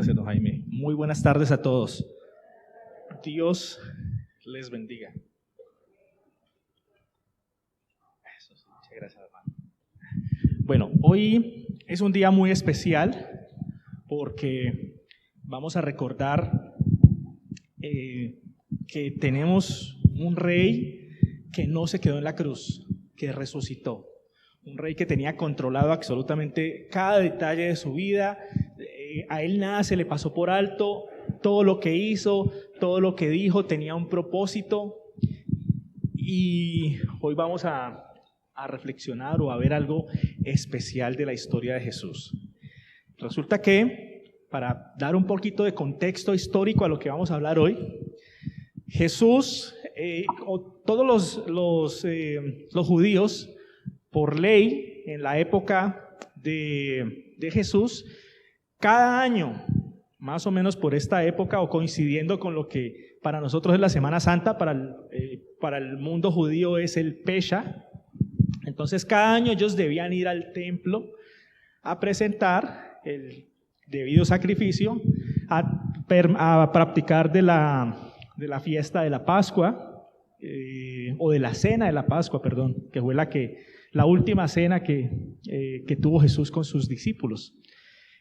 Gracias, hermano Jaime. Muy buenas tardes a todos. Dios les bendiga. Eso sí, muchas gracias, hermano. Bueno, hoy es un día muy especial porque vamos a recordar que tenemos un rey que no se quedó en la cruz, que resucitó. Un rey que tenía controlado absolutamente cada detalle de su vida. A él nada se le pasó por alto. Todo lo que hizo, todo lo que dijo tenía un propósito. Y hoy vamos a reflexionar o a ver algo especial de la historia de Jesús. Resulta que, para dar un poquito de contexto histórico a lo que vamos a hablar hoy, Jesús, todos los judíos, por ley, en la época de Jesús, cada año, más o menos por esta época o coincidiendo con lo que para nosotros es la Semana Santa, para el mundo judío es el Pesha. Entonces cada año ellos debían ir al templo a presentar el debido sacrificio, a practicar de la fiesta de la Pascua, o de la cena de la Pascua, perdón, que fue la última cena que tuvo Jesús con sus discípulos.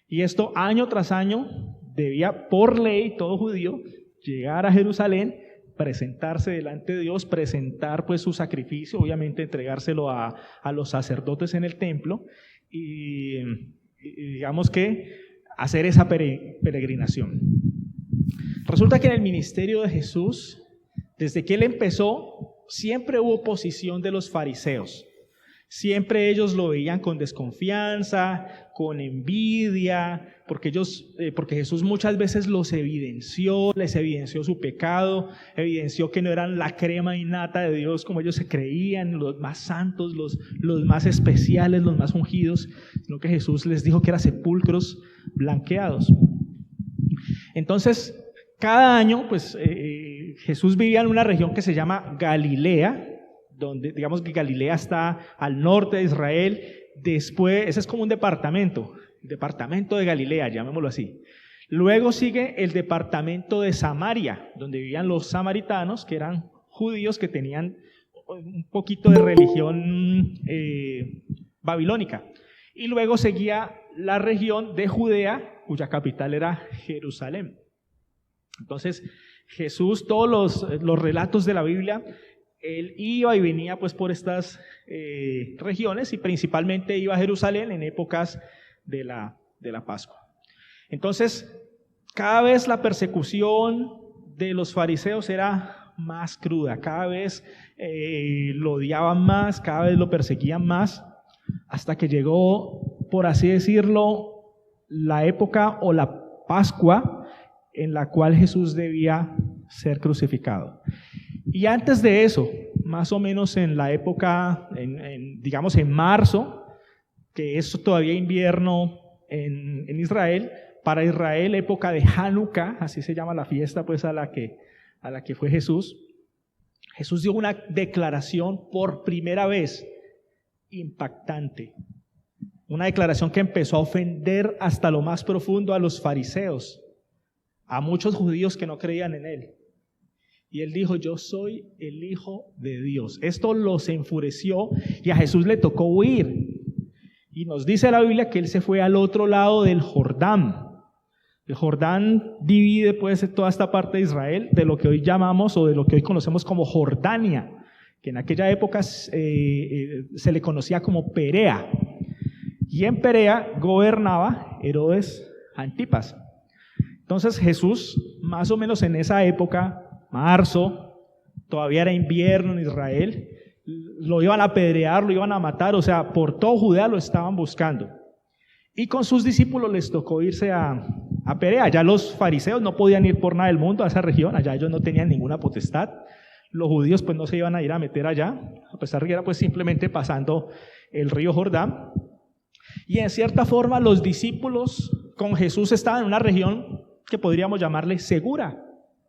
Y esto año tras año debía, por ley, todo judío llegar a Jerusalén, presentarse delante de Dios, presentar pues su sacrificio, obviamente entregárselo a los sacerdotes en el templo y digamos que hacer esa peregrinación. Resulta que en el ministerio de Jesús, desde que él empezó, siempre hubo oposición de los fariseos. Siempre ellos lo veían con desconfianza, con envidia, porque Jesús muchas veces les evidenció su pecado, evidenció que no eran la crema innata de Dios como ellos se creían, los más santos, los más especiales, los más ungidos, sino que Jesús les dijo que eran sepulcros blanqueados. Entonces, cada año, pues Jesús vivía en una región que se llama Galilea, donde digamos que Galilea está al norte de Israel. Después, ese es como un departamento de Galilea, llamémoslo así. Luego sigue el departamento de Samaria, donde vivían los samaritanos, que eran judíos que tenían un poquito de religión babilónica. Y luego seguía la región de Judea, cuya capital era Jerusalén. Entonces, Jesús, todos los relatos de la Biblia, él iba y venía pues por estas regiones y principalmente iba a Jerusalén en épocas de la Pascua. Entonces, cada vez la persecución de los fariseos era más cruda, cada vez lo odiaban más, cada vez lo perseguían más, hasta que llegó, por así decirlo, la época o la Pascua en la cual Jesús debía ser crucificado. Y antes de eso, más o menos en la época, digamos en marzo, que es todavía invierno en Israel, para Israel época de Hanukkah, así se llama la fiesta pues a la que fue Jesús. Jesús dio una declaración por primera vez impactante, una declaración que empezó a ofender hasta lo más profundo a los fariseos, a muchos judíos que no creían en él. Y él dijo: yo soy el Hijo de Dios. Esto los enfureció y a Jesús le tocó huir. Y nos dice la Biblia que él se fue al otro lado del Jordán. El Jordán divide pues toda esta parte de Israel de lo que hoy llamamos o de lo que hoy conocemos como Jordania, que en aquella época se le conocía como Perea. Y en Perea gobernaba Herodes Antipas. Entonces Jesús, más o menos en esa época, marzo, todavía era invierno en Israel, lo iban a apedrear, lo iban a matar, o sea, por todo Judea lo estaban buscando. Y con sus discípulos les tocó irse a Perea. Ya los fariseos no podían ir por nada del mundo a esa región, allá ellos no tenían ninguna potestad. Los judíos pues no se iban a ir a meter allá, a pesar de que era pues simplemente pasando el río Jordán. Y en cierta forma los discípulos con Jesús estaban en una región que podríamos llamarle segura.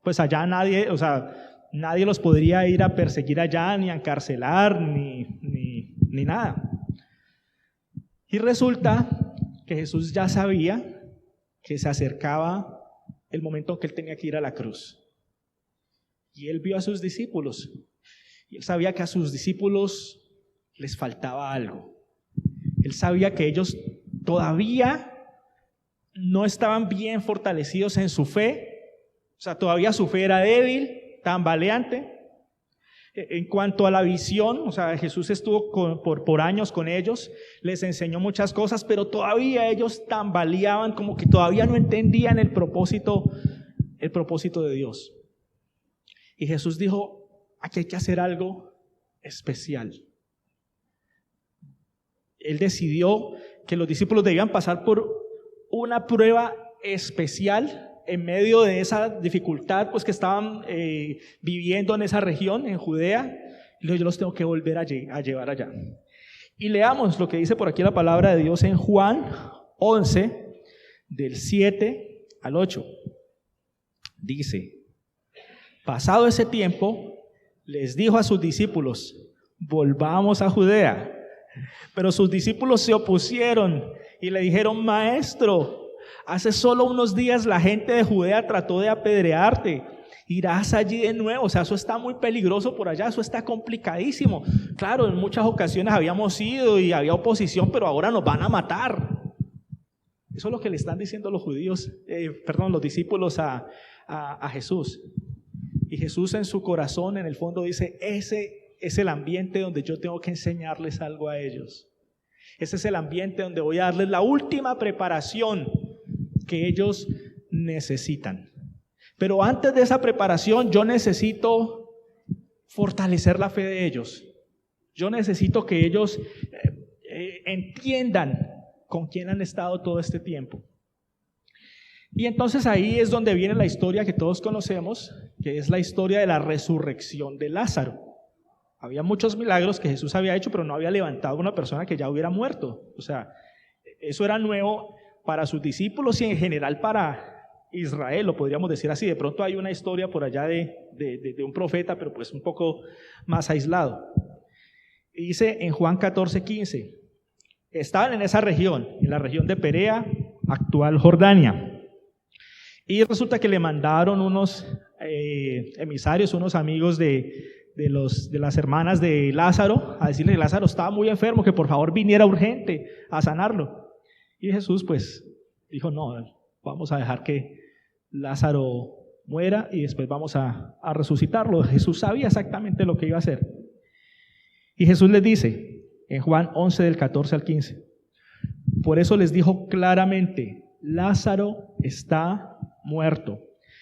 Pues allá nadie los podría ir a perseguir allá, ni a encarcelar, ni nada. Y resulta que Jesús ya sabía que se acercaba el momento en que él tenía que ir a la cruz. Y él vio a sus discípulos. Y él sabía que a sus discípulos les faltaba algo. Él sabía que ellos todavía no estaban bien fortalecidos en su fe. O sea, todavía su fe era débil, tambaleante. En cuanto a la visión, o sea, Jesús estuvo por años con ellos, les enseñó muchas cosas, pero todavía ellos tambaleaban, como que todavía no entendían el propósito de Dios. Y Jesús dijo, aquí hay que hacer algo especial. Él decidió que los discípulos debían pasar por una prueba especial en medio de esa dificultad pues, que estaban viviendo en esa región, en Judea. Y yo los tengo que volver a llevar allá. Y leamos lo que dice por aquí la palabra de Dios en Juan 11, del 7 al 8. Dice, pasado ese tiempo, les dijo a sus discípulos, volvamos a Judea. Pero sus discípulos se opusieron y le dijeron, maestro, hace solo unos días la gente de Judea trató de apedrearte. Irás allí de nuevo. O sea, eso está muy peligroso por allá, eso está complicadísimo. Claro, en muchas ocasiones habíamos ido y había oposición, pero ahora nos van a matar. Eso es lo que le están diciendo los los discípulos a Jesús. Y Jesús en su corazón, en el fondo dice, ese es el ambiente donde yo tengo que enseñarles algo a ellos. Ese es el ambiente donde voy a darles la última preparación que ellos necesitan. Pero antes de esa preparación yo necesito fortalecer la fe de ellos. Yo necesito que ellos entiendan con quién han estado todo este tiempo. Y entonces ahí es donde viene la historia que todos conocemos, que es la historia de la resurrección de Lázaro. Había muchos milagros que Jesús había hecho, pero no había levantado a una persona que ya hubiera muerto. O sea, eso era nuevo para sus discípulos y en general para Israel, lo podríamos decir así. De pronto hay una historia por allá de un profeta, pero pues un poco más aislado. Y dice en Juan 14:15, estaban en esa región, en la región de Perea, actual Jordania. Y resulta que le mandaron unos emisarios, unos amigos de las hermanas de Lázaro, a decirle que Lázaro estaba muy enfermo, que por favor viniera urgente a sanarlo. Y Jesús pues dijo, no, vamos a dejar que Lázaro muera y después vamos a resucitarlo. Jesús sabía exactamente lo que iba a hacer. Y Jesús les dice en Juan 11 del 14 al 15, por eso les dijo claramente, Lázaro está muerto.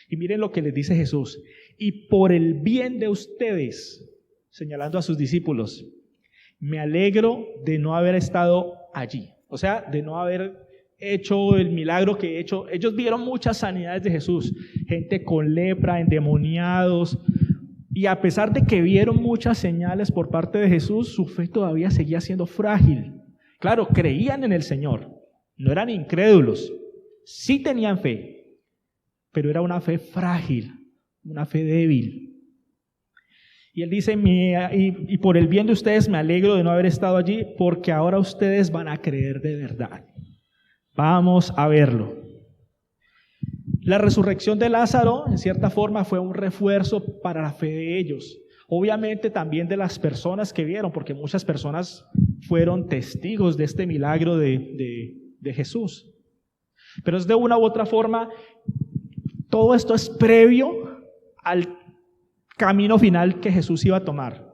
Y miren lo que les dice Jesús, y por el bien de ustedes, señalando a sus discípulos, me alegro de no haber estado allí. O sea, de no haber hecho el milagro que he hecho. Ellos vieron muchas sanidades de Jesús, gente con lepra, endemoniados, y a pesar de que vieron muchas señales por parte de Jesús, su fe todavía seguía siendo frágil. Claro, creían en el Señor, no eran incrédulos, sí tenían fe, pero era una fe frágil, una fe débil. Y él dice, y por el bien de ustedes me alegro de no haber estado allí, porque ahora ustedes van a creer de verdad. Vamos a verlo. La resurrección de Lázaro, en cierta forma, fue un refuerzo para la fe de ellos. Obviamente también de las personas que vieron, porque muchas personas fueron testigos de este milagro de Jesús. Pero es de una u otra forma, todo esto es previo al camino final que Jesús iba a tomar.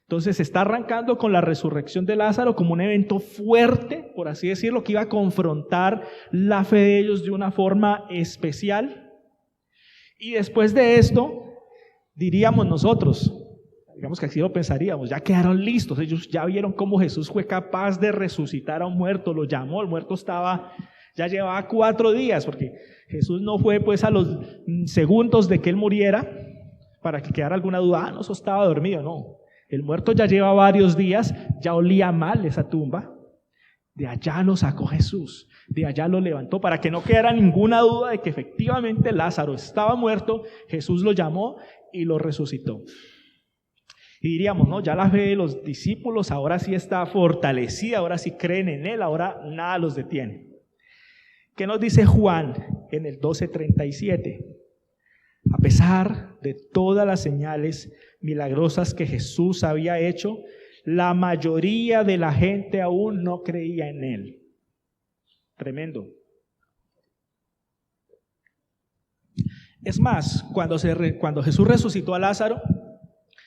Entonces se está arrancando con la resurrección de Lázaro como un evento fuerte, por así decirlo, que iba a confrontar la fe de ellos de una forma especial. Y después de esto, diríamos nosotros, digamos que así lo pensaríamos, ya quedaron listos, ellos ya vieron cómo Jesús fue capaz de resucitar a un muerto, lo llamó, el muerto ya llevaba 4 días, porque Jesús no fue pues a los segundos de que él muriera, para que quedara alguna duda, no, eso estaba dormido, no. El muerto ya lleva varios días, ya olía mal esa tumba. De allá lo sacó Jesús, de allá lo levantó, para que no quedara ninguna duda de que efectivamente Lázaro estaba muerto. Jesús lo llamó y lo resucitó. Y diríamos, no, ya la fe de los discípulos ahora sí está fortalecida, ahora sí creen en él, ahora nada los detiene. ¿Qué nos dice Juan en el 12:37? A pesar de todas las señales milagrosas que Jesús había hecho, la mayoría de la gente aún no creía en él. Tremendo. Es más, cuando Jesús resucitó a Lázaro,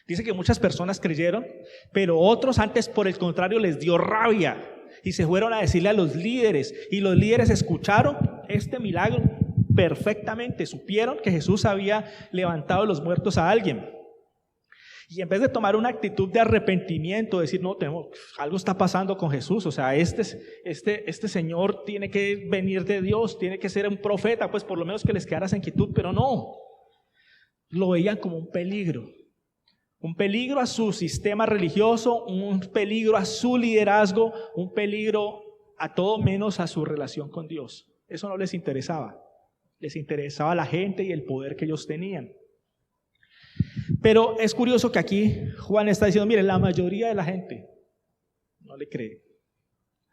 dice que muchas personas creyeron, pero otros antes, por el contrario, les dio rabia y se fueron a decirle a los líderes, y los líderes escucharon este milagro perfectamente, supieron que Jesús había levantado de los muertos a alguien. Y en vez de tomar una actitud de arrepentimiento, decir, no, algo está pasando con Jesús, o sea, este Señor tiene que venir de Dios, tiene que ser un profeta, pues por lo menos que les quedara esa inquietud, pero no, lo veían como un peligro a su sistema religioso, un peligro a su liderazgo, un peligro a todo menos a su relación con Dios. Eso no les interesaba la gente y el poder que ellos tenían. Pero es curioso que aquí Juan está diciendo, mire, la mayoría de la gente no le cree.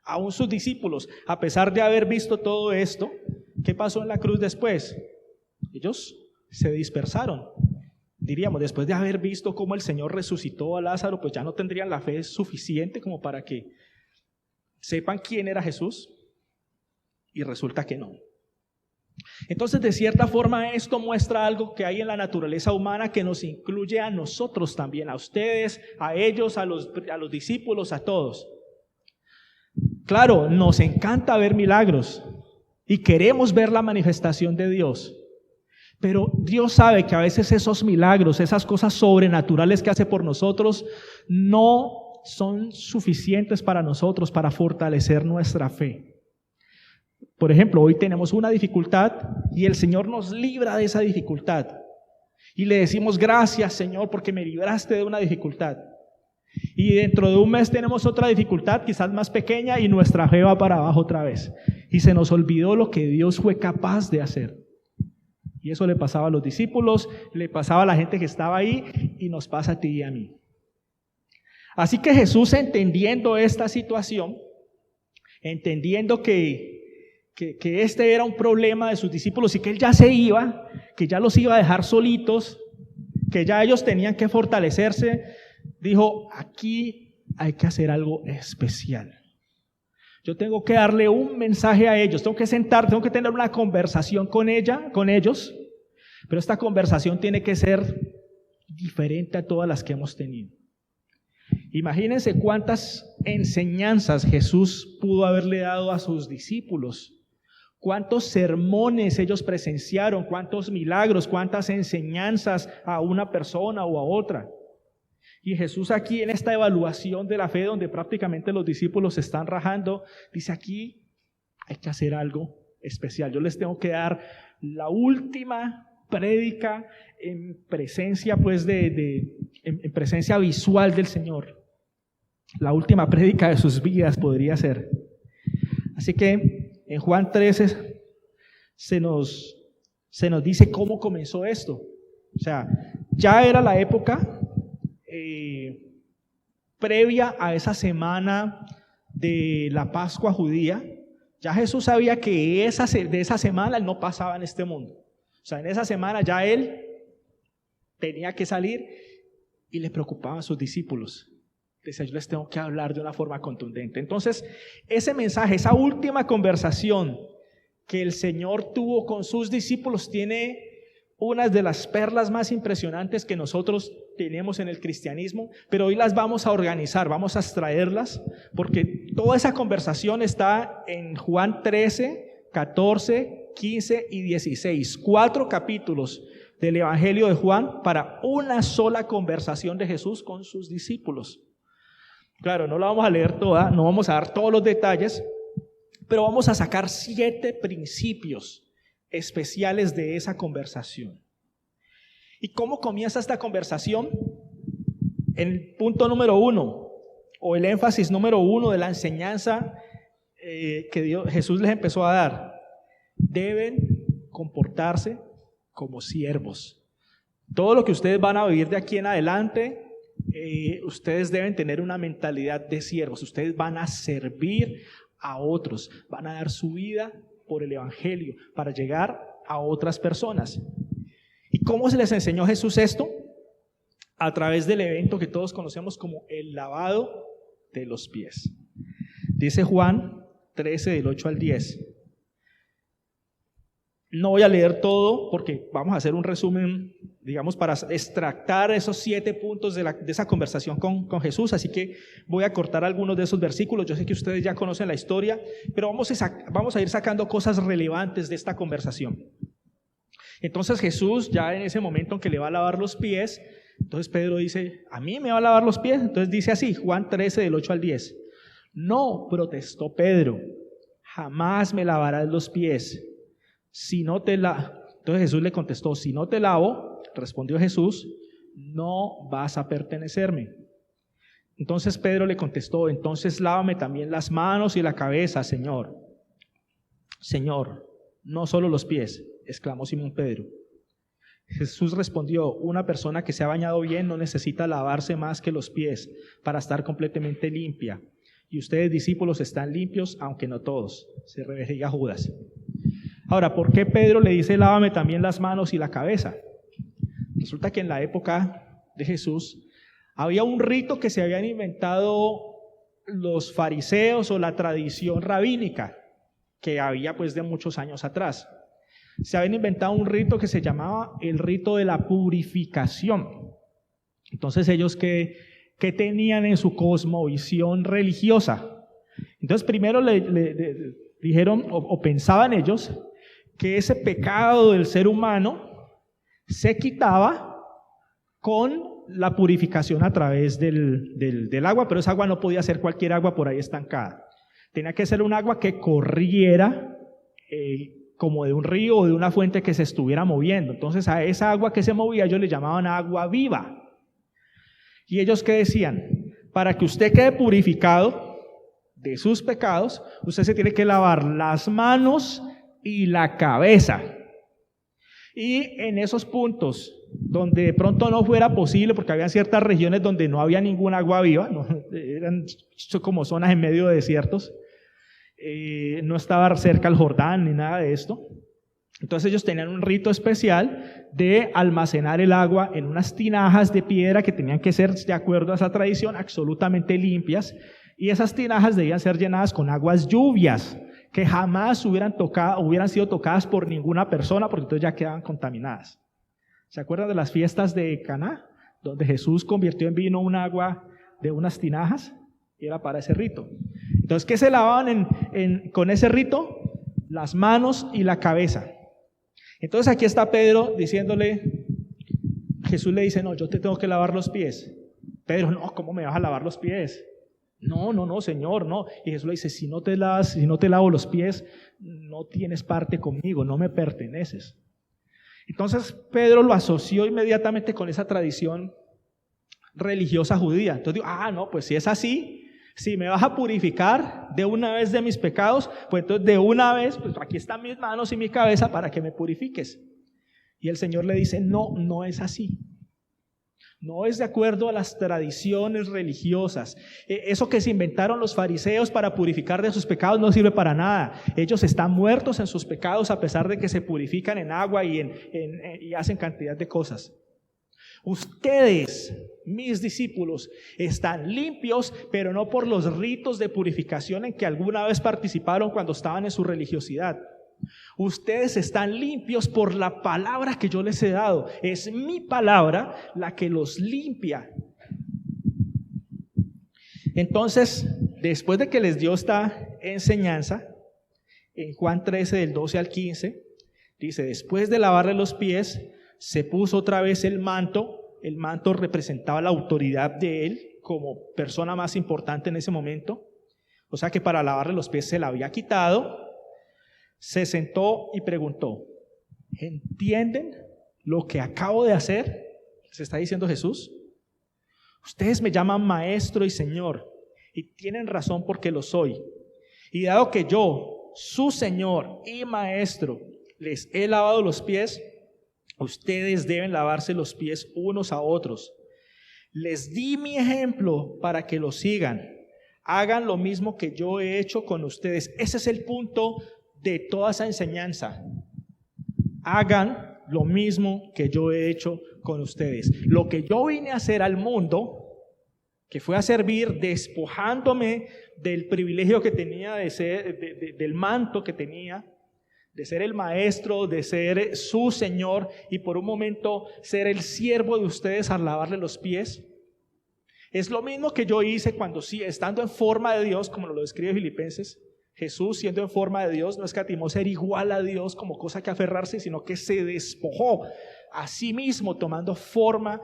Aún sus discípulos, a pesar de haber visto todo esto, ¿qué pasó en la cruz después? Ellos se dispersaron. Diríamos, después de haber visto cómo el Señor resucitó a Lázaro, pues ya no tendrían la fe suficiente como para que sepan quién era Jesús, y resulta que no. Entonces, de cierta forma, esto muestra algo que hay en la naturaleza humana que nos incluye a nosotros también, a ustedes, a ellos, a los discípulos, a todos. Claro, nos encanta ver milagros y queremos ver la manifestación de Dios, pero Dios sabe que a veces esos milagros, esas cosas sobrenaturales que hace por nosotros, no son suficientes para nosotros para fortalecer nuestra fe. Por ejemplo, hoy tenemos una dificultad y el Señor nos libra de esa dificultad. Y le decimos, gracias Señor porque me libraste de una dificultad. Y dentro de un mes tenemos otra dificultad, quizás más pequeña, y nuestra fe va para abajo otra vez. Y se nos olvidó lo que Dios fue capaz de hacer. Y eso le pasaba a los discípulos, le pasaba a la gente que estaba ahí, y nos pasa a ti y a mí. Así que Jesús, entendiendo esta situación, entendiendo que este era un problema de sus discípulos y que Él ya se iba, que ya los iba a dejar solitos, que ya ellos tenían que fortalecerse, dijo, aquí hay que hacer algo especial. Yo tengo que darle un mensaje a ellos, tengo que tener una conversación con ellos, pero esta conversación tiene que ser diferente a todas las que hemos tenido. Imagínense cuántas enseñanzas Jesús pudo haberle dado a sus discípulos. Cuántos sermones ellos presenciaron, cuántos milagros, cuántas enseñanzas a una persona o a otra. Y Jesús aquí en esta evaluación de la fe, donde prácticamente los discípulos se están rajando, dice aquí hay que hacer algo especial. Yo les tengo que dar la última prédica en presencia en presencia visual del Señor. La última prédica de sus vidas podría ser. Así que en Juan 13 se nos dice cómo comenzó esto. O sea, ya era la época previa a esa semana de la Pascua judía. Ya Jesús sabía que de esa semana Él no pasaba en este mundo. O sea, en esa semana ya Él tenía que salir y le preocupaba a sus discípulos. Decía, yo les tengo que hablar de una forma contundente. Entonces, ese mensaje, esa última conversación que el Señor tuvo con sus discípulos tiene unas de las perlas más impresionantes que nosotros tenemos en el cristianismo, pero hoy las vamos a organizar, vamos a extraerlas, porque toda esa conversación está en Juan 13, 14, 15 y 16, 4 capítulos del Evangelio de Juan para una sola conversación de Jesús con sus discípulos. Claro, no la vamos a leer toda, no vamos a dar todos los detalles, pero vamos a sacar 7 principios especiales de esa conversación. ¿Y cómo comienza esta conversación? El punto número 1, o el énfasis número 1 de la enseñanza que Jesús les empezó a dar. Deben comportarse como siervos. Todo lo que ustedes van a vivir de aquí en adelante, ustedes deben tener una mentalidad de siervos. Ustedes van a servir a otros, van a dar su vida por el evangelio, para llegar a otras personas. ¿Y cómo se les enseñó Jesús esto? A través del evento que todos conocemos como el lavado de los pies. Dice Juan 13, del 8 al 10. No voy a leer todo porque vamos a hacer un resumen, digamos, para extractar esos 7 puntos de esa conversación con Jesús, así que voy a cortar algunos de esos versículos. Yo sé que ustedes ya conocen la historia, pero vamos a ir sacando cosas relevantes de esta conversación. Entonces Jesús, ya en ese momento en que le va a lavar los pies, entonces Pedro dice, ¿a mí me va a lavar los pies? Entonces dice así, Juan 13, del 8 al 10. No, protestó Pedro, jamás me lavarás los pies. Entonces Jesús le contestó, si no te lavo, respondió Jesús, no vas a pertenecerme. Entonces Pedro le contestó, entonces lávame también las manos y la cabeza, Señor. Señor, no solo los pies, exclamó Simón Pedro. Jesús respondió, una persona que se ha bañado bien no necesita lavarse más que los pies para estar completamente limpia. Y ustedes, discípulos, están limpios, aunque no todos. Se revería Judas. Ahora, ¿por qué Pedro le dice lávame también las manos y la cabeza? Resulta que en la época de Jesús había un rito que se habían inventado los fariseos o la tradición rabínica que había pues de muchos años atrás. Se habían inventado un rito que se llamaba el rito de la purificación. Entonces ellos ¿qué tenían en su cosmovisión religiosa? Entonces primero le dijeron o pensaban ellos que ese pecado del ser humano se quitaba con la purificación a través del agua, pero esa agua no podía ser cualquier agua por ahí estancada. Tenía que ser un agua que corriera como de un río o de una fuente que se estuviera moviendo. Entonces a esa agua que se movía ellos le llamaban agua viva. ¿Y ellos qué decían? Para que usted quede purificado de sus pecados, usted se tiene que lavar las manos y la cabeza. Y en esos puntos donde de pronto no fuera posible, porque había ciertas regiones donde no había ninguna agua viva, eran como zonas en medio de desiertos, no estaba cerca al Jordán ni nada de esto. Entonces ellos tenían un rito especial de almacenar el agua en unas tinajas de piedra que tenían que ser, de acuerdo a esa tradición, absolutamente limpias, y esas tinajas debían ser llenadas con aguas lluvias que jamás hubieran sido tocadas por ninguna persona, porque entonces ya quedaban contaminadas. ¿Se acuerdan de las fiestas de Caná, donde Jesús convirtió en vino un agua de unas tinajas? Era para ese rito. Entonces, ¿qué se lavaban con ese rito? Las manos y la cabeza. Entonces aquí está Pedro diciéndole, Jesús le dice, no, yo te tengo que lavar los pies. Pedro, no, ¿cómo me vas a lavar los pies? No, Señor, no. Y Jesús le dice, si no te lavo los pies, no tienes parte conmigo, no me perteneces. Entonces Pedro lo asoció inmediatamente con esa tradición religiosa judía. Entonces digo, no, pues si es así, si me vas a purificar de una vez de mis pecados, pues entonces de una vez, pues aquí están mis manos y mi cabeza para que me purifiques. Y el Señor le dice, no es así. No es de acuerdo a las tradiciones religiosas. Eso que se inventaron los fariseos para purificar de sus pecados no sirve para nada. Ellos están muertos en sus pecados a pesar de que se purifican en agua y hacen cantidad de cosas. Ustedes, mis discípulos, están limpios, pero no por los ritos de purificación en que alguna vez participaron cuando estaban en su religiosidad. Ustedes están limpios por la palabra que yo les he dado. Es mi palabra la que los limpia. Entonces, después de que les dio esta enseñanza, en Juan 13, del 12 al 15, dice, después de lavarle los pies, se puso otra vez el manto. El manto representaba la autoridad de él como persona más importante en ese momento. O sea que para lavarle los pies se la había quitado. Se sentó y preguntó, ¿entienden lo que acabo de hacer? Se está diciendo Jesús. Ustedes me llaman maestro y señor, y tienen razón porque lo soy. Y dado que yo, su señor y maestro, les he lavado los pies, ustedes deben lavarse los pies unos a otros. Les di mi ejemplo para que lo sigan. Hagan lo mismo que yo he hecho con ustedes. Ese es el punto de toda esa enseñanza. Hagan lo mismo que yo he hecho con ustedes. Lo que yo vine a hacer al mundo, que fue a servir despojándome del privilegio que tenía de ser, del manto que tenía, de ser el maestro, de ser su Señor y por un momento ser el siervo de ustedes al lavarle los pies. Es lo mismo que yo hice cuando sí, estando en forma de Dios, como lo describe Filipenses. Jesús, siendo en forma de Dios, no escatimó ser igual a Dios como cosa que aferrarse, sino que se despojó a sí mismo tomando forma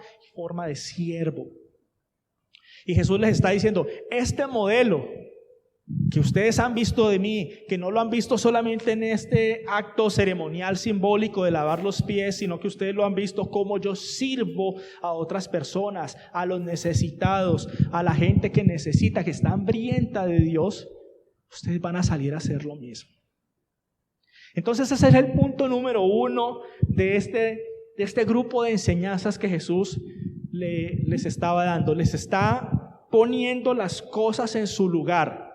de siervo. Y Jesús les está diciendo, este modelo que ustedes han visto de mí, que no lo han visto solamente en este acto ceremonial simbólico de lavar los pies, sino que ustedes lo han visto como yo sirvo a otras personas, a los necesitados, a la gente que necesita, que está hambrienta de Dios, ustedes van a salir a hacer lo mismo. Entonces ese es el punto número 1 de este grupo de enseñanzas que Jesús les estaba dando. Les está poniendo las cosas en su lugar.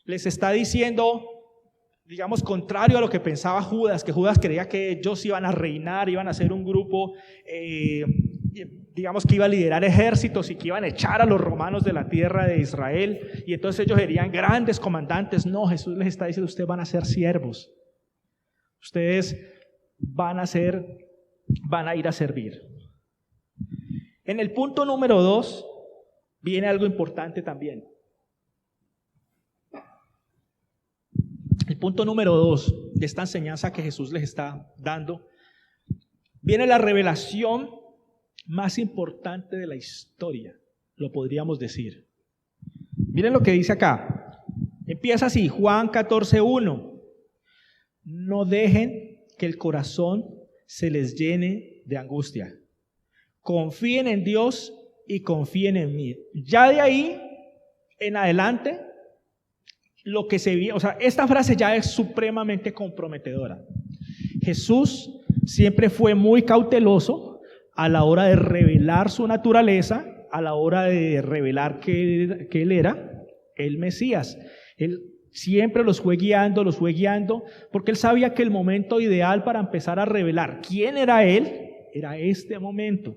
Les está diciendo, digamos, contrario a lo que pensaba Judas, que Judas creía que ellos iban a reinar, iban a ser un grupo, digamos que iba a liderar ejércitos y que iban a echar a los romanos de la tierra de Israel y entonces ellos serían grandes comandantes. No, Jesús les está diciendo, ustedes van a ser siervos. Ustedes van a ir a servir. En el punto número 2 viene algo importante también. El punto número 2 de esta enseñanza que Jesús les está dando, viene la revelación más importante de la historia, lo podríamos decir. Miren lo que dice acá. Empieza así, Juan 14:1. No dejen que el corazón se les llene de angustia. Confíen en Dios y confíen en mí. Ya de ahí en adelante, lo que se vio, o sea, esta frase ya es supremamente comprometedora. Jesús siempre fue muy cauteloso a la hora de revelar su naturaleza, a la hora de revelar que Él era el Mesías. Él siempre los fue guiando, porque Él sabía que el momento ideal para empezar a revelar quién era Él, era este momento.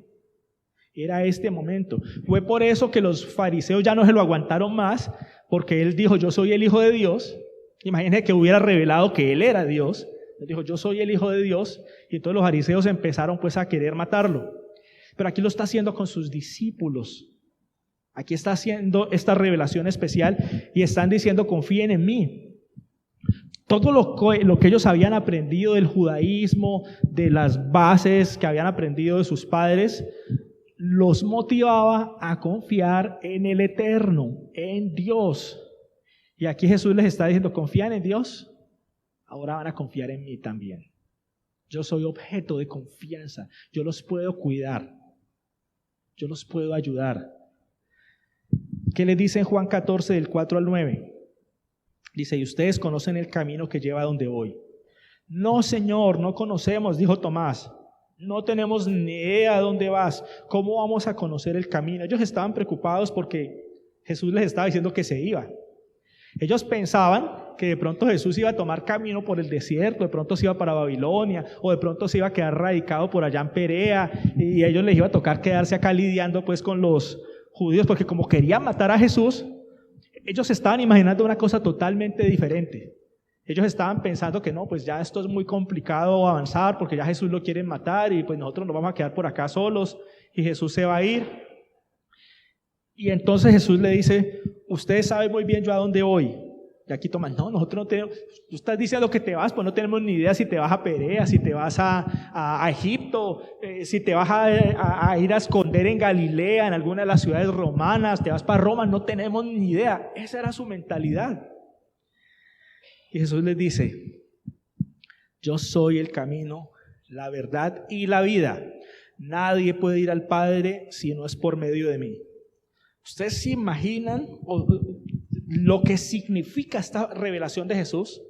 Fue por eso que los fariseos ya no se lo aguantaron más, porque Él dijo, yo soy el Hijo de Dios. Imagínense que hubiera revelado que Él era Dios. Él dijo, yo soy el Hijo de Dios, y entonces los fariseos empezaron pues a querer matarlo. Pero aquí lo está haciendo con sus discípulos. Aquí está haciendo esta revelación especial y están diciendo, confíen en mí. Todo lo que ellos habían aprendido del judaísmo, de las bases que habían aprendido de sus padres, los motivaba a confiar en el Eterno, en Dios. Y aquí Jesús les está diciendo, ¿confían en Dios? Ahora van a confiar en mí también. Yo soy objeto de confianza. Yo los puedo cuidar. Yo los puedo ayudar. ¿Qué le dice en Juan 14, del 4 al 9? Dice, y ustedes conocen el camino que lleva a donde voy. No, Señor, no conocemos, dijo Tomás. No tenemos ni idea a dónde vas. ¿Cómo vamos a conocer el camino? Ellos estaban preocupados porque Jesús les estaba diciendo que se iba. Ellos pensaban que de pronto Jesús iba a tomar camino por el desierto, de pronto se iba para Babilonia, o de pronto se iba a quedar radicado por allá en Perea, y a ellos les iba a tocar quedarse acá lidiando pues con los judíos, porque como querían matar a Jesús, ellos estaban imaginando una cosa totalmente diferente. Ellos estaban pensando que no, pues ya esto es muy complicado avanzar, porque ya Jesús lo quieren matar, y pues nosotros nos vamos a quedar por acá solos, y Jesús se va a ir. Y entonces Jesús le dice, ustedes saben muy bien yo a dónde voy. Y aquí Tomás, no, nosotros no tenemos, tú estás diciendo que te vas, pues no tenemos ni idea si te vas a Perea, si te vas a Egipto, si te vas a ir a esconder en Galilea, en alguna de las ciudades romanas, te vas para Roma, no tenemos ni idea. Esa era su mentalidad. Y Jesús les dice, yo soy el camino, la verdad y la vida. Nadie puede ir al Padre si no es por medio de mí. ¿Ustedes se imaginan lo que significa esta revelación de Jesús?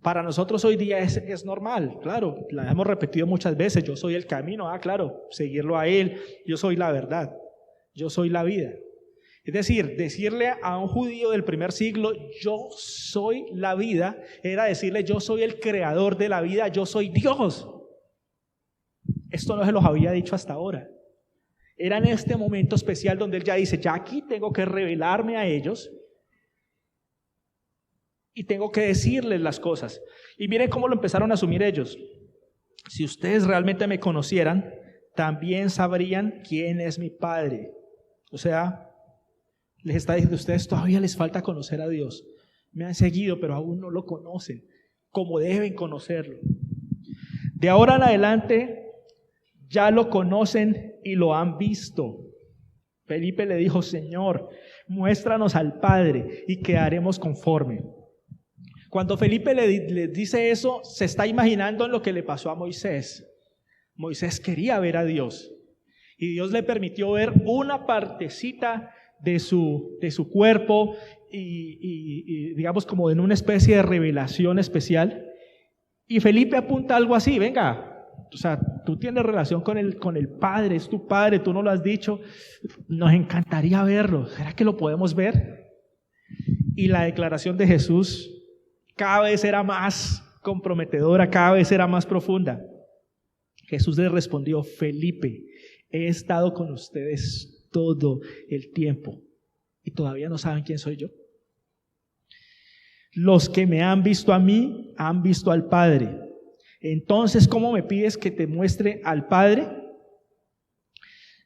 Para nosotros hoy día es normal, claro, la hemos repetido muchas veces, yo soy el camino, claro, seguirlo a Él, yo soy la verdad, yo soy la vida. Es decir, decirle a un judío del primer siglo, yo soy la vida, era decirle, yo soy el creador de la vida, yo soy Dios. Esto no se los había dicho hasta ahora. Era en este momento especial donde él ya dice, ya aquí tengo que revelarme a ellos y tengo que decirles las cosas. Y miren cómo lo empezaron a asumir ellos. Si ustedes realmente me conocieran, también sabrían quién es mi Padre. O sea, les está diciendo, ustedes todavía les falta conocer a Dios. Me han seguido, pero aún no lo conocen como deben conocerlo. De ahora en adelante, ya lo conocen y lo han visto. Felipe le dijo, Señor, muéstranos al Padre y quedaremos conforme. Cuando Felipe le dice eso, se está imaginando en lo que le pasó a Moisés. Moisés quería ver a Dios y Dios le permitió ver una partecita de su cuerpo y digamos como en una especie de revelación especial. Y Felipe apunta algo así, venga, o sea, tú tienes relación con el Padre, es tu Padre, tú no lo has dicho, nos encantaría verlo, ¿será que lo podemos ver? Y la declaración de Jesús cada vez era más comprometedora, cada vez era más profunda. Jesús le respondió, Felipe, he estado con ustedes todo el tiempo y todavía no saben quién soy yo. Los que me han visto a mí, han visto al Padre. Entonces, ¿cómo me pides que te muestre al Padre?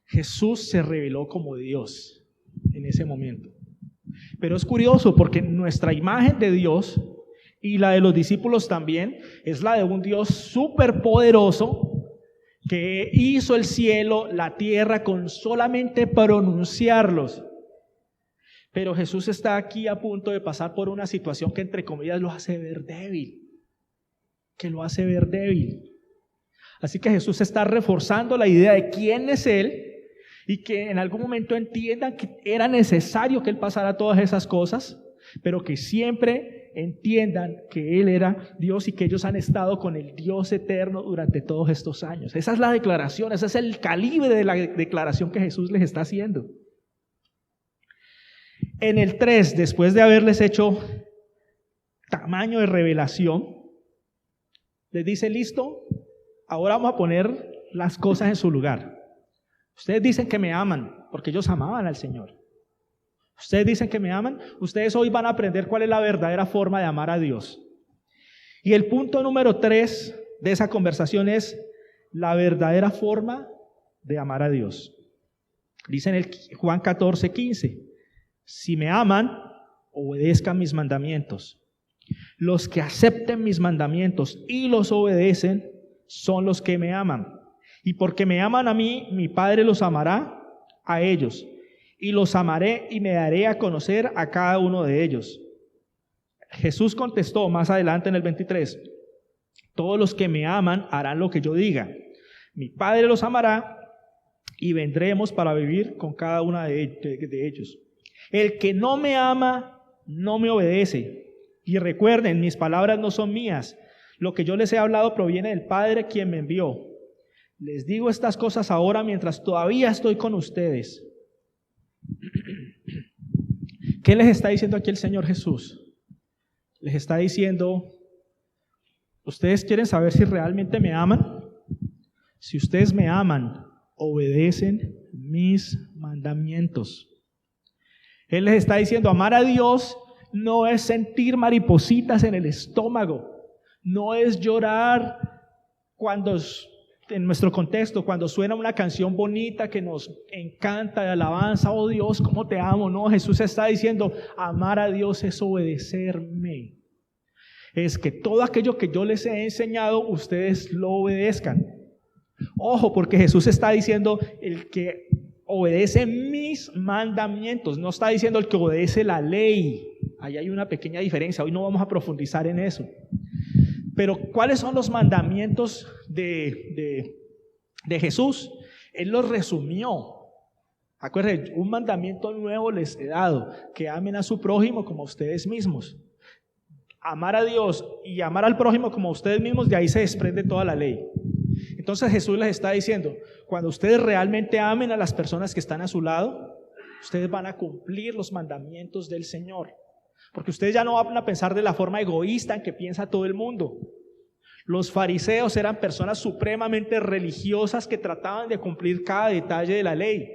Jesús se reveló como Dios en ese momento. Pero es curioso porque nuestra imagen de Dios y la de los discípulos también es la de un Dios superpoderoso que hizo el cielo, la tierra con solamente pronunciarlos. Pero Jesús está aquí a punto de pasar por una situación que entre comillas lo hace ver débil. Así que Jesús está reforzando la idea de quién es Él y que en algún momento entiendan que era necesario que Él pasara todas esas cosas, pero que siempre entiendan que Él era Dios y que ellos han estado con el Dios eterno durante todos estos años. Esa es la declaración, ese es el calibre de la declaración que Jesús les está haciendo. En el 3, después de haberles hecho tamaño de revelación, les dice, listo, ahora vamos a poner las cosas en su lugar. Ustedes dicen que me aman, porque ellos amaban al Señor. Ustedes dicen que me aman, ustedes hoy van a aprender cuál es la verdadera forma de amar a Dios. Y el punto número 3 de esa conversación es la verdadera forma de amar a Dios. Dice en el Juan 14:15, si me aman, obedezcan mis mandamientos. Los que acepten mis mandamientos y los obedecen son los que me aman. Y porque me aman a mí, mi Padre los amará a ellos. Y los amaré y me daré a conocer a cada uno de ellos. Jesús contestó más adelante en el 23, todos los que me aman harán lo que yo diga. Mi Padre los amará y vendremos para vivir con cada uno de ellos. El que no me ama, no me obedece. Y recuerden, mis palabras no son mías. Lo que yo les he hablado proviene del Padre quien me envió. Les digo estas cosas ahora mientras todavía estoy con ustedes. ¿Qué les está diciendo aquí el Señor Jesús? Les está diciendo, ¿ustedes quieren saber si realmente me aman? Si ustedes me aman, obedecen mis mandamientos. Él les está diciendo, amar a Dios no es sentir maripositas en el estómago, no es llorar cuando, en nuestro contexto, cuando suena una canción bonita que nos encanta de alabanza, oh Dios, cómo te amo. No, Jesús está diciendo, amar a Dios es obedecerme. Es que todo aquello que yo les he enseñado, ustedes lo obedezcan. Ojo, porque Jesús está diciendo el que obedece mis mandamientos, no está diciendo el que obedece la ley. Ahí hay una pequeña diferencia, hoy no vamos a profundizar en eso. Pero ¿cuáles son los mandamientos de Jesús? Él los resumió. Acuérdense, un mandamiento nuevo les he dado, que amen a su prójimo como a ustedes mismos. Amar a Dios y amar al prójimo como a ustedes mismos, de ahí se desprende toda la ley. Entonces Jesús les está diciendo, cuando ustedes realmente amen a las personas que están a su lado, ustedes van a cumplir los mandamientos del Señor. Porque ustedes ya no van a pensar de la forma egoísta en que piensa todo el mundo. Los fariseos eran personas supremamente religiosas que trataban de cumplir cada detalle de la ley.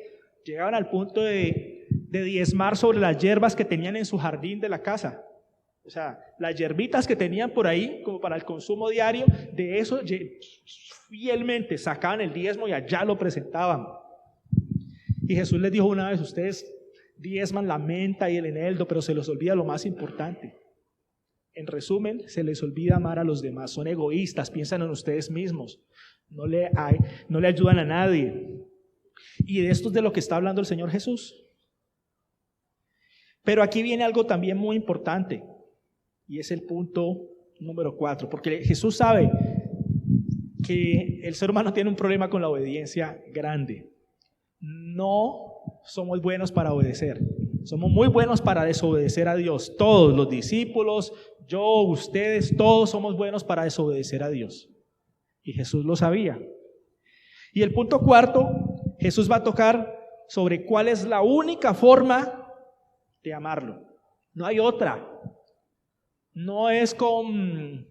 Llegaban al punto de diezmar sobre las hierbas que tenían en su jardín de la casa. O sea, las hierbitas que tenían por ahí, como para el consumo diario, de eso fielmente sacaban el diezmo y allá lo presentaban. Y Jesús les dijo una vez: ustedes diezman la menta y el eneldo, pero se les olvida lo más importante. En resumen, se les olvida amar a los demás. Son egoístas, piensan en ustedes mismos, no le ayudan a nadie. Y de esto es de lo que está hablando el Señor Jesús. Pero aquí viene algo también muy importante, y es el punto número 4, porque Jesús sabe que el ser humano tiene un problema con la obediencia grande. No somos buenos para obedecer, somos muy buenos para desobedecer a Dios. Todos los discípulos, yo, ustedes, todos somos buenos para desobedecer a Dios. Y Jesús lo sabía. Y el punto 4, Jesús va a tocar sobre cuál es la única forma de amarlo. No hay otra. No es con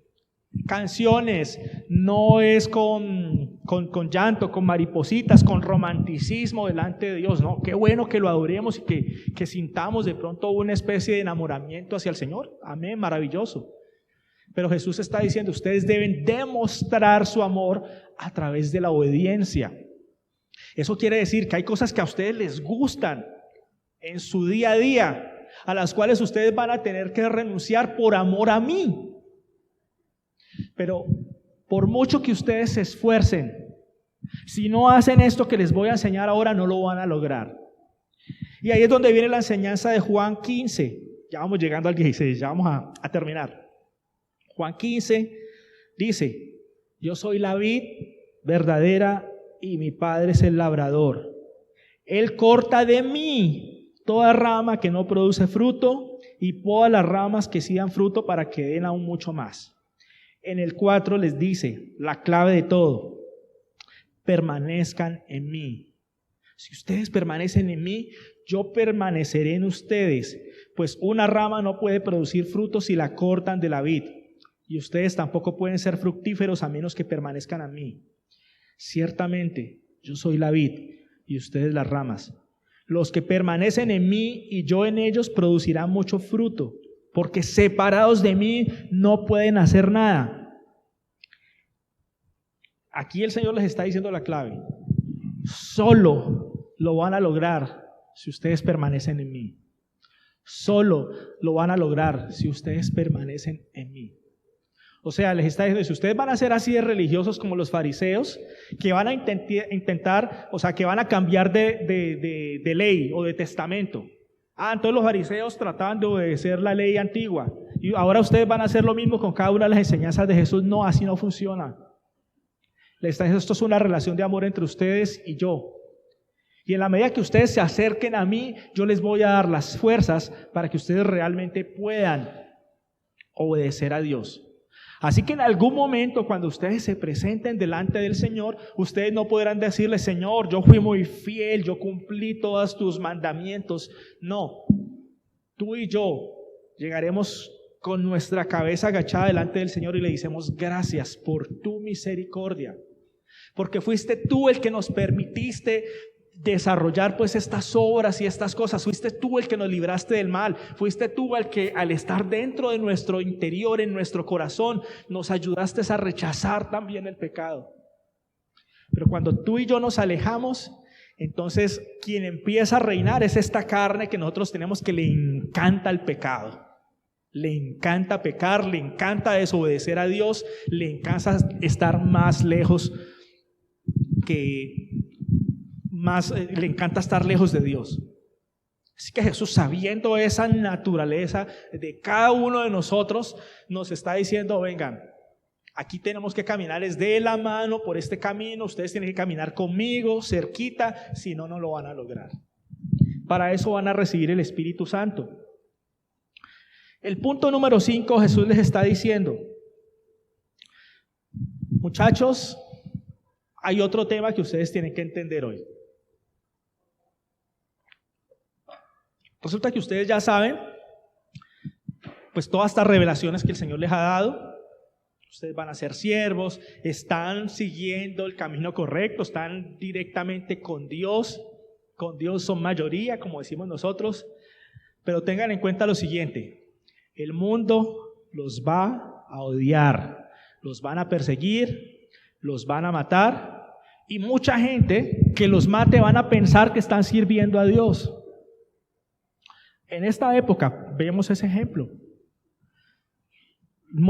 canciones, no es con llanto, con maripositas, con romanticismo delante de Dios. No, qué bueno que lo adoremos y que sintamos de pronto una especie de enamoramiento hacia el Señor. Amén, maravilloso. Pero Jesús está diciendo: ustedes deben demostrar su amor a través de la obediencia. Eso quiere decir que hay cosas que a ustedes les gustan en su día a día, a las cuales ustedes van a tener que renunciar por amor a mí. Pero por mucho que ustedes se esfuercen, si no hacen esto que les voy a enseñar ahora, no lo van a lograr. Y ahí es donde viene la enseñanza de Juan 15. Ya vamos llegando al 16, ya vamos a terminar. Juan 15 dice: yo soy la vid verdadera y mi Padre es el labrador. Él corta de mí toda rama que no produce fruto y poda las ramas que sí dan fruto para que den aún mucho más. En el 4 les dice la clave de todo: permanezcan en mí. Si ustedes permanecen en mí, yo permaneceré en ustedes, pues una rama no puede producir frutos si la cortan de la vid, y ustedes tampoco pueden ser fructíferos a menos que permanezcan en mí. Ciertamente, yo soy la vid y ustedes las ramas. Los que permanecen en mí y yo en ellos producirán mucho fruto, porque separados de mí no pueden hacer nada. Aquí el Señor les está diciendo la clave: solo lo van a lograr si ustedes permanecen en mí. Solo lo van a lograr si ustedes permanecen en mí. O sea, les está diciendo: si ustedes van a ser así de religiosos como los fariseos, que van a intentar, o sea, que van a cambiar de ley o de testamento. Entonces los fariseos trataban de obedecer la ley antigua, y ahora ustedes van a hacer lo mismo con cada una de las enseñanzas de Jesús. No, así no funciona. Les está diciendo: esto es una relación de amor entre ustedes y yo. Y en la medida que ustedes se acerquen a mí, yo les voy a dar las fuerzas para que ustedes realmente puedan obedecer a Dios. Así que en algún momento, cuando ustedes se presenten delante del Señor, ustedes no podrán decirle: Señor, yo fui muy fiel, yo cumplí todos tus mandamientos. No, tú y yo llegaremos con nuestra cabeza agachada delante del Señor y le decimos: gracias por tu misericordia, porque fuiste tú el que nos permitiste desarrollar pues estas obras y estas cosas. Fuiste tú el que nos libraste del mal. Fuiste tú el que, al estar dentro de nuestro interior, en nuestro corazón, nos ayudaste a rechazar también el pecado. Pero cuando tú y yo nos alejamos, entonces quien empieza a reinar es esta carne que nosotros tenemos, que le encanta el pecado. Le encanta pecar, le encanta desobedecer a Dios, le encanta estar más lejos le encanta estar lejos de Dios. Así que Jesús, sabiendo esa naturaleza de cada uno de nosotros, nos está diciendo: vengan, aquí tenemos que caminar de la mano por este camino. Ustedes tienen que caminar conmigo, cerquita, si no, no lo van a lograr. Para eso van a recibir el Espíritu Santo. El punto número 5, Jesús les está diciendo: muchachos, hay otro tema que ustedes tienen que entender hoy. Resulta que ustedes ya saben, pues todas estas revelaciones que el Señor les ha dado. Ustedes van a ser siervos, están siguiendo el camino correcto, están directamente con Dios son mayoría, como decimos nosotros, pero tengan en cuenta lo siguiente: el mundo los va a odiar, los van a perseguir, los van a matar, y mucha gente que los mate van a pensar que están sirviendo a Dios. En esta época vemos ese ejemplo. En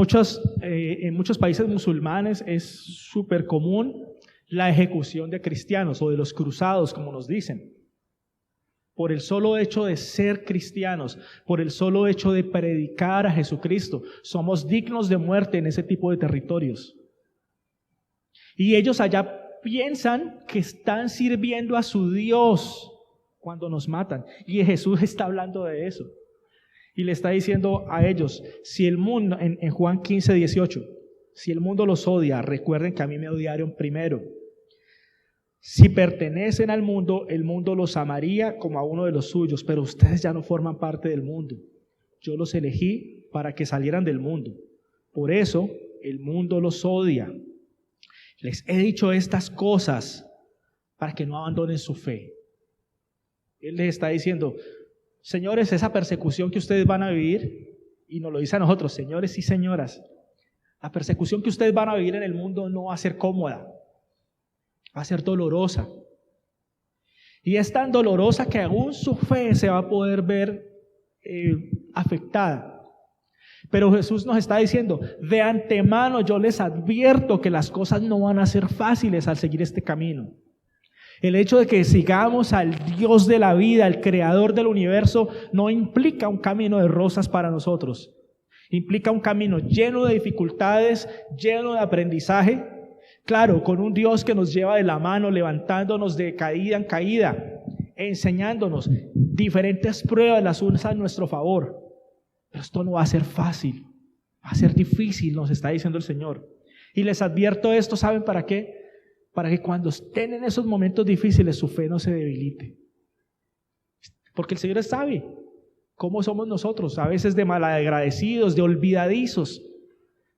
muchos países musulmanes es súper común la ejecución de cristianos o de los cruzados, como nos dicen, por el solo hecho de ser cristianos, por el solo hecho de predicar a Jesucristo. Somos dignos de muerte en ese tipo de territorios. Y ellos allá piensan que están sirviendo a su Dios cuando nos matan. Y Jesús está hablando de eso. Y le está diciendo a ellos, si el mundo, en Juan 15:18, si el mundo los odia, recuerden que a mí me odiaron primero. Si pertenecen al mundo, el mundo los amaría como a uno de los suyos, pero ustedes ya no forman parte del mundo. Yo los elegí para que salieran del mundo. Por eso el mundo los odia. Les he dicho estas cosas para que no abandonen su fe. Él les está diciendo, señores, esa persecución que ustedes van a vivir, y nos lo dice a nosotros, señores y señoras, la persecución que ustedes van a vivir en el mundo no va a ser cómoda, va a ser dolorosa. Y es tan dolorosa que aún su fe se va a poder ver afectada. Pero Jesús nos está diciendo, de antemano yo les advierto que las cosas no van a ser fáciles al seguir este camino. El hecho de que sigamos al Dios de la vida, al Creador del universo, no implica un camino de rosas para nosotros. Implica un camino lleno de dificultades, lleno de aprendizaje. Claro, con un Dios que nos lleva de la mano, levantándonos de caída en caída, enseñándonos diferentes pruebas, las usa a nuestro favor. Pero esto no va a ser fácil, va a ser difícil, nos está diciendo el Señor. Y les advierto esto, ¿saben para qué? Para que cuando estén en esos momentos difíciles su fe no se debilite. Porque el Señor sabe cómo somos nosotros, a veces de malagradecidos, de olvidadizos,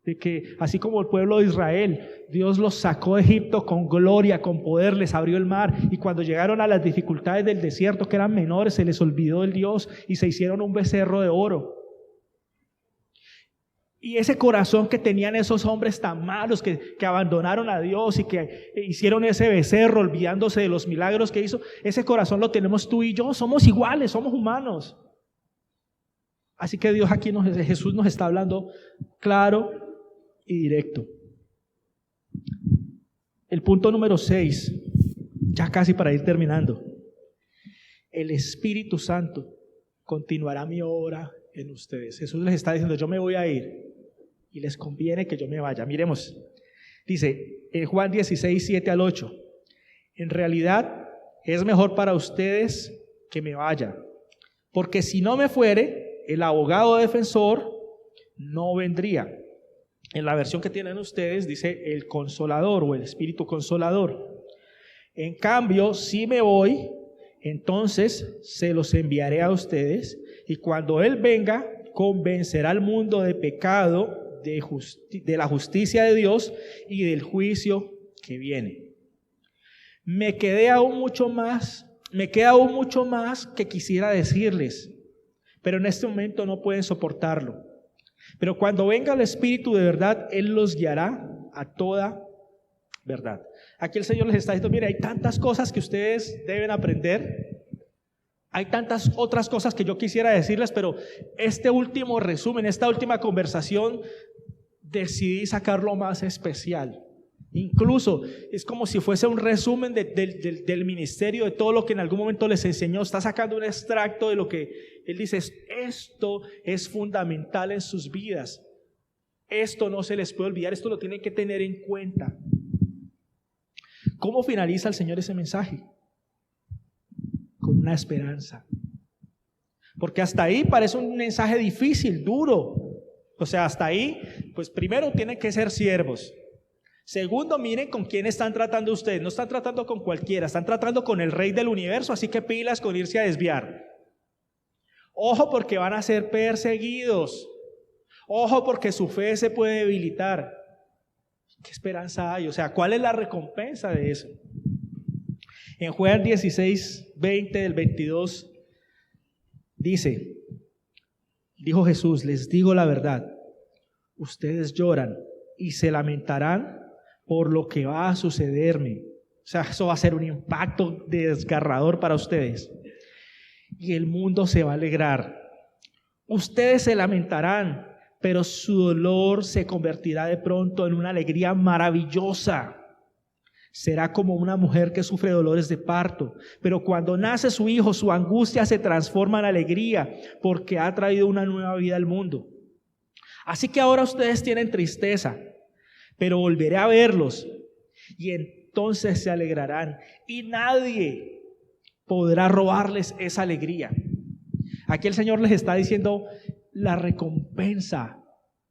de que así como el pueblo de Israel, Dios los sacó de Egipto con gloria, con poder, les abrió el mar, y cuando llegaron a las dificultades del desierto que eran menores, se les olvidó el Dios y se hicieron un becerro de oro. Y ese corazón que tenían esos hombres tan malos que abandonaron a Dios y que hicieron ese becerro olvidándose de los milagros que hizo, ese corazón lo tenemos tú y yo, somos iguales, somos humanos. Así que Jesús nos está hablando claro y directo. El punto número 6, ya casi para ir terminando. El Espíritu Santo continuará mi obra en ustedes. Jesús les está diciendo, yo me voy a ir y les conviene que yo me vaya. Miremos, dice en Juan 16:7-8, en realidad es mejor para ustedes que me vaya, porque si no me fuere, el abogado defensor no vendría. En la versión que tienen ustedes dice el Consolador o el Espíritu Consolador. En cambio, si me voy, entonces se los enviaré a ustedes, y cuando Él venga, convencerá al mundo de pecado, de la justicia de Dios y del juicio que viene. Me queda aún mucho más que quisiera decirles, pero en este momento no pueden soportarlo. Pero cuando venga el Espíritu de verdad, Él los guiará a toda verdad. Aquí el Señor les está diciendo, mire, hay tantas cosas que ustedes deben aprender. Hay tantas otras cosas que yo quisiera decirles, pero este último resumen, esta última conversación, decidí sacarlo más especial. Incluso es como si fuese un resumen del ministerio, de todo lo que en algún momento les enseñó. Está sacando un extracto de lo que Él dice, esto es fundamental en sus vidas. Esto no se les puede olvidar, esto lo tienen que tener en cuenta. ¿Cómo finaliza el Señor ese mensaje? Con una esperanza. Porque hasta ahí parece un mensaje difícil, duro. O sea, hasta ahí, pues primero tienen que ser siervos. Segundo, miren con quién están tratando ustedes. No están tratando con cualquiera, están tratando con el Rey del universo, así que pilas con irse a desviar. Ojo porque van a ser perseguidos. Ojo porque su fe se puede debilitar. ¿Qué esperanza hay? O sea, ¿cuál es la recompensa de eso? En Juan 16, 20 del 22 dice, dijo Jesús, les digo la verdad, ustedes lloran y se lamentarán por lo que va a sucederme. O sea, eso va a ser un impacto desgarrador para ustedes. Y el mundo se va a alegrar. Ustedes se lamentarán, pero su dolor se convertirá de pronto en una alegría maravillosa. Será como una mujer que sufre dolores de parto, pero cuando nace su hijo, su angustia se transforma en alegría, porque ha traído una nueva vida al mundo. Así que ahora ustedes tienen tristeza, pero volveré a verlos, y entonces se alegrarán, y nadie podrá robarles esa alegría. Aquí el Señor les está diciendo la recompensa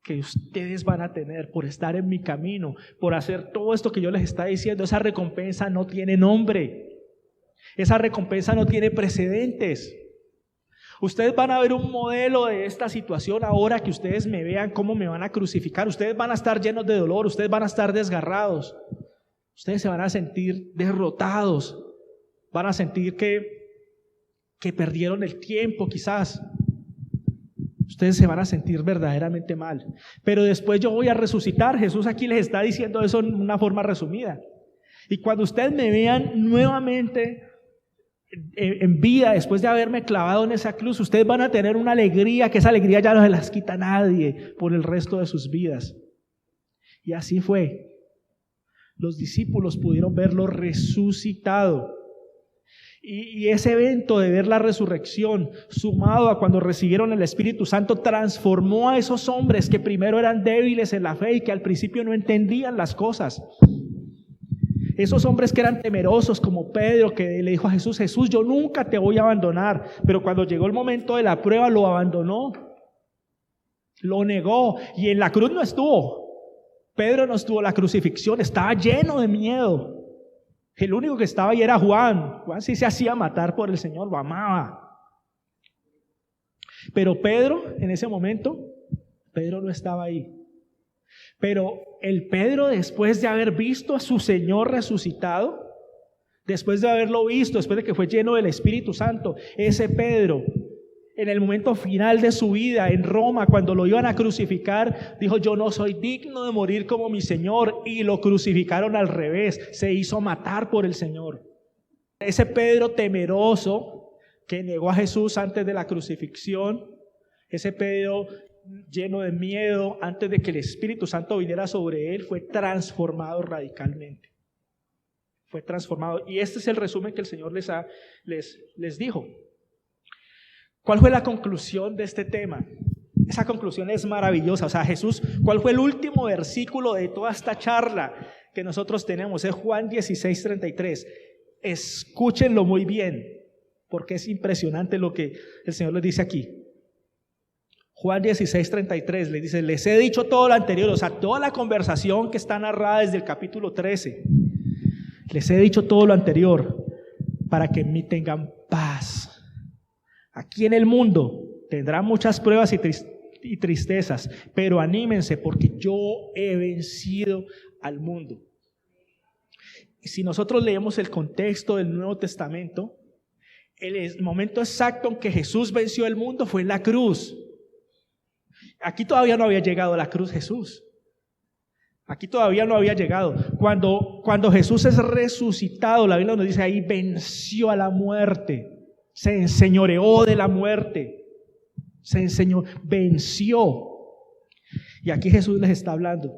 que ustedes van a tener por estar en mi camino, por hacer todo esto que yo les está diciendo. Esa recompensa no tiene nombre, esa recompensa no tiene precedentes. Ustedes van a ver un modelo de esta situación ahora que ustedes me vean cómo me van a crucificar. Ustedes van a estar llenos de dolor, ustedes van a estar desgarrados, ustedes se van a sentir derrotados, van a sentir que perdieron el tiempo quizás. Ustedes se van a sentir verdaderamente mal. Pero después yo voy a resucitar. Jesús aquí les está diciendo eso en una forma resumida. Y cuando ustedes me vean nuevamente en vida, después de haberme clavado en esa cruz, ustedes van a tener una alegría, que esa alegría ya no se las quita nadie por el resto de sus vidas. Y así fue. Los discípulos pudieron verlo resucitado. Y ese evento de ver la resurrección, sumado a cuando recibieron el Espíritu Santo, transformó a esos hombres que primero eran débiles en la fe y que al principio no entendían las cosas. Esos hombres que eran temerosos, como Pedro, que le dijo a Jesús, Jesús, yo nunca te voy a abandonar. Pero cuando llegó el momento de la prueba, lo abandonó, lo negó, y en la cruz no estuvo. Pedro no estuvo en la crucifixión, estaba lleno de miedo. El único que estaba ahí era Juan. Juan sí se hacía matar por el Señor, lo amaba. Pero Pedro, en ese momento, Pedro no estaba ahí. Pero el Pedro, después de haber visto a su Señor resucitado, después de haberlo visto, después de que fue lleno del Espíritu Santo, ese Pedro, en el momento final de su vida en Roma, cuando lo iban a crucificar, dijo, yo no soy digno de morir como mi Señor, y lo crucificaron al revés, se hizo matar por el Señor. Ese Pedro temeroso que negó a Jesús antes de la crucifixión, ese Pedro lleno de miedo antes de que el Espíritu Santo viniera sobre él, fue transformado radicalmente. Fue transformado, y este es el resumen que el Señor les dijo. ¿Cuál fue la conclusión de este tema? Esa conclusión es maravillosa. O sea, Jesús, ¿cuál fue el último versículo de toda esta charla que nosotros tenemos? Es Juan 16:33. Escúchenlo muy bien, porque es impresionante lo que el Señor les dice aquí. Juan 16:33 les dice, les he dicho todo lo anterior, o sea, toda la conversación que está narrada desde el capítulo 13. Les he dicho todo lo anterior para que en mí tengan paz. Aquí en el mundo tendrán muchas pruebas y tristezas, pero anímense porque yo he vencido al mundo. Y si nosotros leemos el contexto del Nuevo Testamento, el momento exacto en que Jesús venció el mundo fue en la cruz. Aquí todavía no había llegado a la cruz Jesús. Aquí todavía no había llegado. Cuando Jesús es resucitado, la Biblia nos dice ahí, venció a la muerte. Se enseñoreó de la muerte, venció. Y aquí Jesús les está hablando.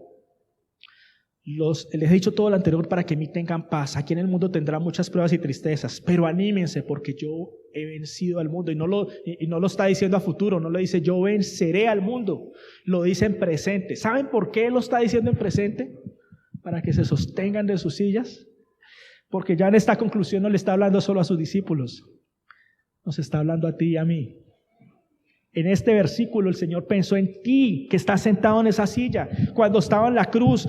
Les he dicho todo lo anterior para que en mí tengan paz. Aquí en el mundo tendrán muchas pruebas y tristezas, pero anímense porque yo he vencido al mundo. Y no lo está diciendo a futuro, no lo dice yo venceré al mundo, lo dice en presente. ¿Saben por qué lo está diciendo en presente? Para que se sostengan de sus sillas. Porque ya en esta conclusión no le está hablando solo a sus discípulos, nos está hablando a ti y a mí. En este versículo el Señor pensó en ti que estás sentado en esa silla. Cuando estaba en la cruz,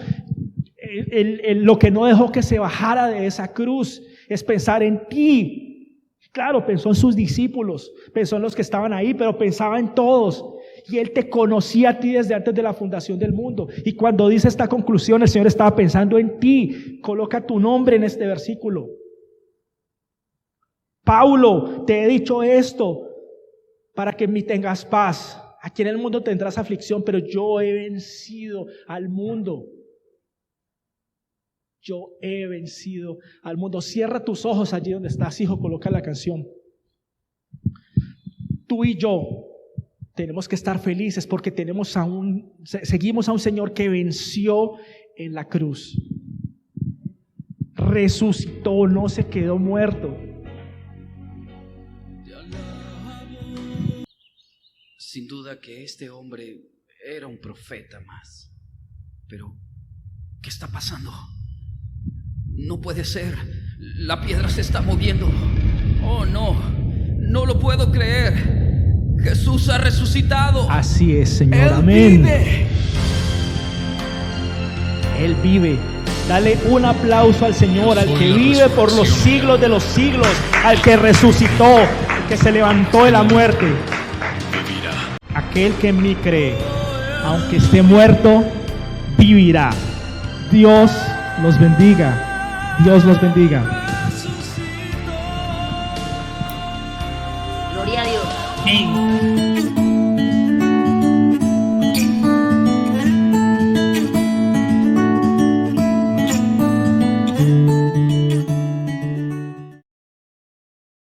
lo que no dejó que se bajara de esa cruz es pensar en ti Claro, pensó en sus discípulos, pensó en los que estaban ahí, pero pensaba en todos. Y Él te conocía a ti desde antes de la fundación del mundo. Y cuando dice esta conclusión, el Señor estaba pensando en ti. Coloca tu nombre en este versículo. Paulo, te he dicho esto para que en mí tengas paz. Aquí en el mundo tendrás aflicción, pero yo he vencido al mundo. Yo he vencido al mundo. Cierra tus ojos allí donde estás, hijo, coloca la canción. Tú y yo tenemos que estar felices porque seguimos a un Señor que venció en la cruz. Resucitó, no se quedó muerto. Sin duda que este hombre era un profeta más. Pero, ¿qué está pasando? No puede ser. La piedra se está moviendo. Oh, no. No lo puedo creer. Jesús ha resucitado. Así es, Señor. Él Amén. vive. Él vive. Dale un aplauso al Señor, al que vive por los siglos de los siglos, al que resucitó, al que se levantó de la muerte. Aquel que en mí cree, aunque esté muerto, vivirá. Dios los bendiga. Dios los bendiga. Gloria a Dios. Amén.